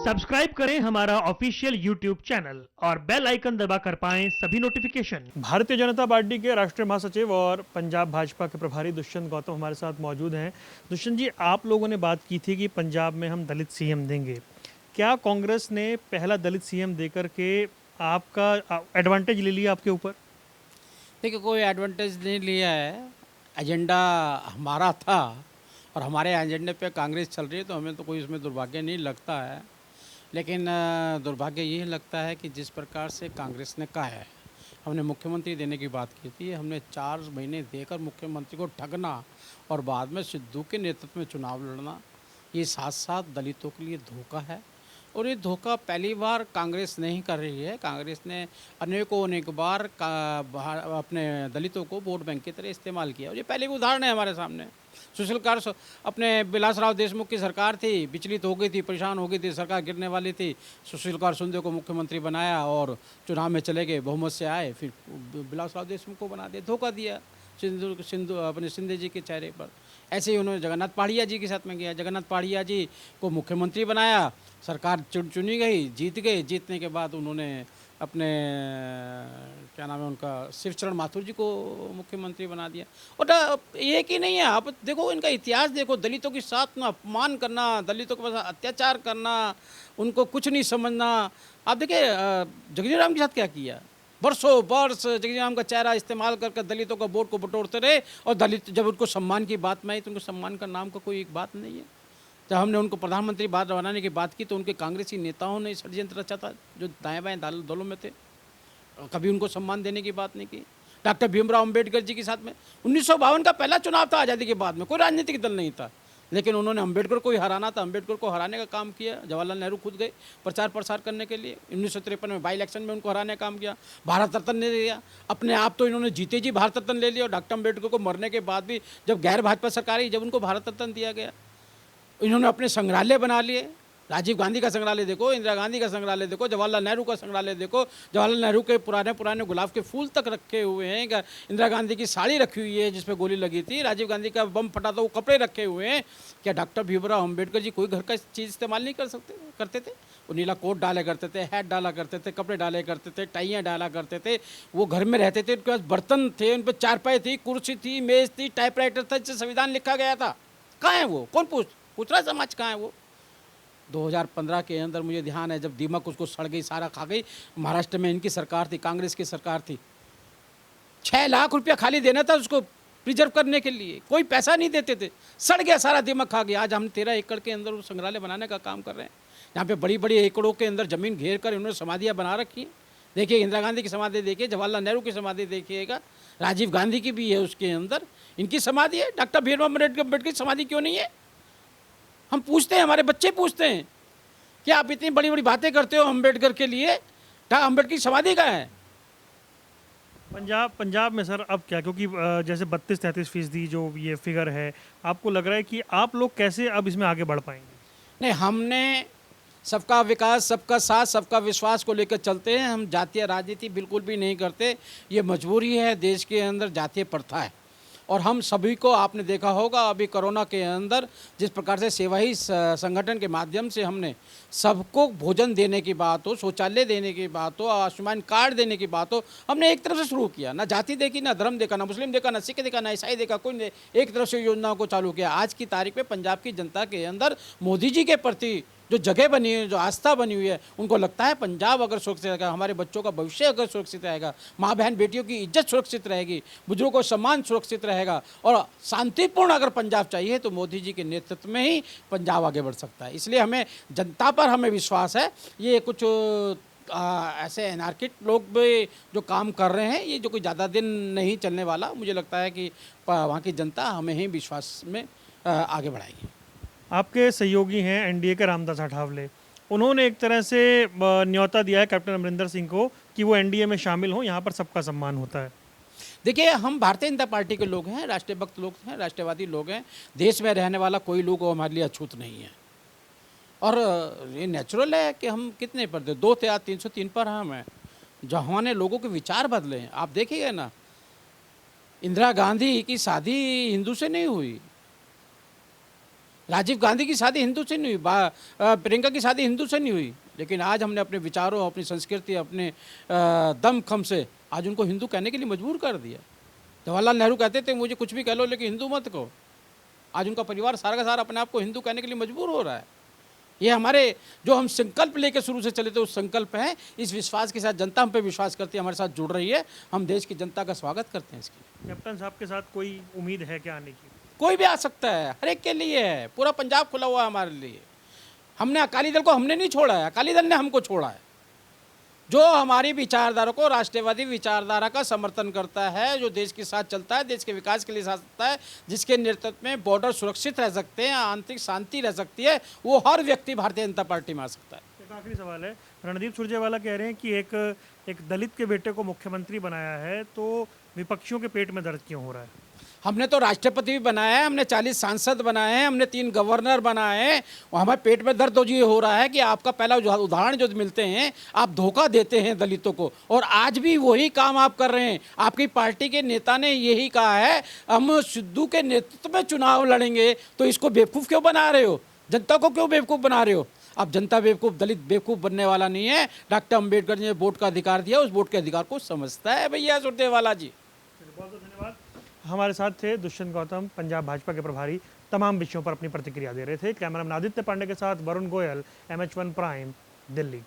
Subscribe करें हमारा official YouTube channel और बेल आइकन दबाकर पाएं सभी नोटिफिकेशन। भारतीय जनता पार्टी के राष्ट्रीय महासचिव और पंजाब भाजपा के प्रभारी दुष्यंत गौतम हमारे साथ मौजूद हैं। दुष्यंत जी, आप लोगों ने बात की थी कि पंजाब में हम दलित सीएम देंगे। क्या कांग्रेस ने पहला दलित सीएम देकर के आपका एडवांटेज ले लिया आपके ऊपर? देखिए, कोई एडवांटेज नहीं लिया है। एजेंडा हमारा था और हमारे एजेंडे पे कांग्रेस चल रही है, तो हमें तो कोई इसमें दुर्भाग्य नहीं लगता है। लेकिन दुर्भाग्य ये लगता है कि जिस प्रकार से कांग्रेस ने कहा है, हमने मुख्यमंत्री देने की बात की थी, हमने 4 महीने देकर मुख्यमंत्री को ठगना और बाद में सिद्धू के नेतृत्व में चुनाव लड़ना, ये साथ साथ दलितों के लिए धोखा है। और ये धोखा पहली बार कांग्रेस नहीं कर रही है। कांग्रेस ने अनेक बार अपने दलितों को वोट बैंक की तरह इस्तेमाल किया, और ये पहले भी उदाहरण है हमारे सामने। सुशील कुमार अपने बिलासराव देशमुख की सरकार थी, विचलित हो गई थी, परेशान हो गई थी, सरकार गिरने वाली थी। सुशील कुमार शिंदे को मुख्यमंत्री बनाया और चुनाव में चले गए, बहुमत से आए, फिर बिलासराव देशमुख को बना दिया, धोखा दिया सिंधु अपने शिंदे जी के चेहरे पर। ऐसे ही उन्होंने जगन्नाथ पहाड़िया जी के साथ में किया। जगन्नाथ पहाड़िया जी को मुख्यमंत्री बनाया, सरकार चुनी गई, जीत गए। जीतने के बाद उन्होंने अपने क्या नाम है उनका, शिवचरण माथुर जी को मुख्यमंत्री बना दिया। और एक ही नहीं है, आप देखो इनका इतिहास देखो, दलितों के साथ ना अपमान करना, दलितों के साथ अत्याचार करना, उनको कुछ नहीं समझना। आप देखिए जगजीवन राम के साथ क्या किया, बरसों वर्ष जगजीवन राम का चेहरा इस्तेमाल करके दलितों का वोट को बटोरते रहे, और दलित जब उनको सम्मान की बात में आई तो उनको सम्मान का नाम का कोई एक बात नहीं है। जब हमने उनको प्रधानमंत्री बात बनाने की बात की तो उनके कांग्रेसी नेताओं ने षड्यंत्र रचा था, जो दाएं बाएं दलों में थे, कभी उनको सम्मान देने की बात नहीं की। डॉक्टर भीमराव अंबेडकर जी के साथ में 1952 का पहला चुनाव था आज़ादी के बाद में, कोई राजनीतिक दल नहीं था, लेकिन उन्होंने अंबेडकर को ही हराना था, अंबेडकर को हराने का काम किया। जवाहरलाल नेहरू खुद गए प्रचार प्रसार करने के लिए, 1953 में बाई इलेक्शन में उनको हराने का काम किया। भारत रत्न ने दिया, अपने आप तो इन्होंने जीते जी भारत रत्न ले लिया, और डॉक्टर अंबेडकर को मरने के बाद भी जब गैर भाजपा सरकार आई, जब उनको भारत रत्न दिया गया। इन्होंने अपने संग्रहालय बना लिए, राजीव गांधी का संग्रहालय देखो, इंदिरा गांधी का संग्रहालय देखो, जवाहरलाल नेहरू का संग्रहालय देखो। जवाहरलाल नेहरू के पुराने गुलाब के फूल तक रखे हुए हैं। इंदिरा गांधी की साड़ी रखी हुई है जिसपे गोली लगी थी, राजीव गांधी का बम फटा था वो कपड़े रखे हुए हैं। क्या डॉक्टर भीमराव अम्बेडकर जी कोई घर का चीज़ इस्तेमाल नहीं करते थे? वो नीला कोट डाला करते थे, हैट डाला करते थे, कपड़े डाले करते थे, टाइयाँ डाला करते थे। वो घर में रहते थे, उनके पास बर्तन थे, उन पर चारपाई थी, कुर्सी थी, मेज़ थी, टाइपराइटर था जिससे संविधान लिखा गया था। कहाँ है वो? कौन पूछ रहा समाज कहाँ है वो? 2015 के अंदर मुझे ध्यान है, जब दीमक उसको सड़ गई, सारा खा गई, महाराष्ट्र में इनकी सरकार थी, कांग्रेस की सरकार थी। 6 लाख रुपया खाली देना था उसको प्रिजर्व करने के लिए, कोई पैसा नहीं देते थे, सड़ गया सारा, दीमक खा गया। आज हम 13 एकड़ के अंदर संग्रहालय बनाने का काम कर रहे हैं, यहाँ पे बड़ी बड़ी एकड़ों के अंदर ज़मीन घेर कर इन्होंने समाधियाँ बना रखी हैं। देखिए इंदिरा गांधी की समाधि देखिए, जवाहरलाल नेहरू की समाधि देखिएगा, राजीव गांधी की भी है उसके अंदर, इनकी समाधि है। डॉक्टर भीमराव अम्बेडकर की समाधि क्यों नहीं है? हम पूछते हैं, हमारे बच्चे पूछते हैं कि आप इतनी बड़ी बड़ी बातें करते हो अम्बेडकर के लिए, अम्बेडकर की समाधि कहाँ है? पंजाब में सर अब क्या, क्योंकि जैसे 32-33% जो ये फिगर है, आपको लग रहा है कि आप लोग कैसे अब इसमें आगे बढ़ पाएंगे? नहीं, हमने सबका विकास, सबका साथ, सबका विश्वास को लेकर चलते हैं। हम जातीय राजनीति बिल्कुल भी नहीं करते, ये मजबूरी है, देश के अंदर जातीय प्रथा है। और हम सभी को, आपने देखा होगा अभी कोरोना के अंदर जिस प्रकार से सेवा ही संगठन के माध्यम से हमने सबको भोजन देने की बात हो, शौचालय देने की बात हो, आयुष्मान कार्ड देने की बात हो, हमने एक तरफ से शुरू किया। ना जाति देखी, ना धर्म देखा, ना मुस्लिम देखा, ना सिख देखा, ना ईसाई देखा, कोई नहीं, एक तरफ से योजनाओं को चालू किया। आज की तारीख में पंजाब की जनता के अंदर मोदी जी के प्रति जो जगह बनी है, जो आस्था बनी हुई है, उनको लगता है पंजाब अगर सुरक्षित रहेगा, हमारे बच्चों का भविष्य अगर सुरक्षित रहेगा, माँ बहन बेटियों की इज्जत सुरक्षित रहेगी, बुजुर्गों को सम्मान सुरक्षित रहेगा, और शांतिपूर्ण अगर पंजाब चाहिए तो मोदी जी के नेतृत्व में ही पंजाब आगे बढ़ सकता है। इसलिए हमें जनता पर हमें विश्वास है। ये कुछ ऐसे एनार्किट लोग भी जो काम कर रहे हैं, ये जो कोई ज़्यादा दिन नहीं चलने वाला, मुझे लगता है कि वहाँ की जनता हमें ही विश्वास में आगे बढ़ाएगी। आपके सहयोगी हैं एनडीए के रामदास अठावले, उन्होंने एक तरह से न्योता दिया है कैप्टन अमरिंदर सिंह को कि वो एनडीए में शामिल हों, यहाँ पर सबका सम्मान होता है। देखिए, हम भारतीय जनता पार्टी के लोग हैं, राष्ट्रीय भक्त लोग हैं, राष्ट्रवादी लोग हैं, देश में रहने वाला कोई लोग हमारे लिए अछूत नहीं है। और ये नेचुरल है कि हम कितने पर थे, 2 थे, आज 303 पर हम हैं। जहाँ ने लोगों के विचार बदले हैं, आप देखिएगा ना, इंदिरा गांधी की शादी हिंदू से नहीं हुई, राजीव गांधी की शादी हिंदू से नहीं हुई, प्रियंका की शादी हिंदू से नहीं हुई, लेकिन आज हमने अपने विचारों, अपनी संस्कृति, अपने दमखम से आज उनको हिंदू कहने के लिए मजबूर कर दिया। जवाहरलाल नेहरू कहते थे मुझे कुछ भी कह लो लेकिन हिंदू मत कहो। आज उनका परिवार सारा का सारा अपने आप को हिंदू कहने के लिए मजबूर हो रहा है। ये हमारे जो हम संकल्प लेकर शुरू से चले थे उस संकल्प है। इस विश्वास के साथ जनता हम पे विश्वास करती है, हमारे साथ जुड़ रही है। हम देश की जनता का स्वागत करते हैं इसकी। कैप्टन साहब के साथ कोई उम्मीद है क्या आने की? कोई भी आ सकता है, हर एक के लिए है। पूरा पंजाब खुला हुआ है हमारे लिए। हमने अकाली दल को हमने नहीं छोड़ा है, अकाली दल ने हमको छोड़ा है। जो हमारी विचारधारा को, राष्ट्रवादी विचारधारा का समर्थन करता है, जो देश के साथ चलता है, देश के विकास के लिए साथ चलता है, जिसके नेतृत्व में बॉर्डर सुरक्षित रह सकते हैं, आंतरिक शांति रह सकती है, वो हर व्यक्ति भारतीय जनता पार्टी में आ सकता है। एक आखिरी सवाल है, रणदीप सुरजेवाला कह रहे हैं कि एक दलित के बेटे को मुख्यमंत्री बनाया है तो विपक्षियों के पेट में दर्द क्यों हो रहा है? हमने तो राष्ट्रपति भी बनाया है, हमने 40 सांसद बनाए हैं, हमने 3 गवर्नर बनाए हैं, और हमारे पेट में दर्द ये हो रहा है कि आपका पहला उदाहरण जो मिलते हैं, आप धोखा देते हैं दलितों को, और आज भी वही काम आप कर रहे हैं। आपकी पार्टी के नेता ने यही कहा है हम सिद्धू के नेतृत्व में चुनाव लड़ेंगे, तो इसको बेवकूफ़ क्यों बना रहे हो? जनता को क्यों बेवकूफ़ बना रहे हो? अब जनता बेवकूफ़, दलित बेवकूफ़ बनने वाला नहीं है। डॉक्टर अम्बेडकर ने वोट का अधिकार दिया, उस वोट के अधिकार को समझता है भैया सुरजेवाला जी। बहुत बहुत धन्यवाद। हमारे साथ थे दुष्यंत गौतम, पंजाब भाजपा के प्रभारी, तमाम विषयों पर अपनी प्रतिक्रिया दे रहे थे। कैमरामैन आदित्य पांडे के साथ वरुण गोयल, MH1 प्राइम, दिल्ली।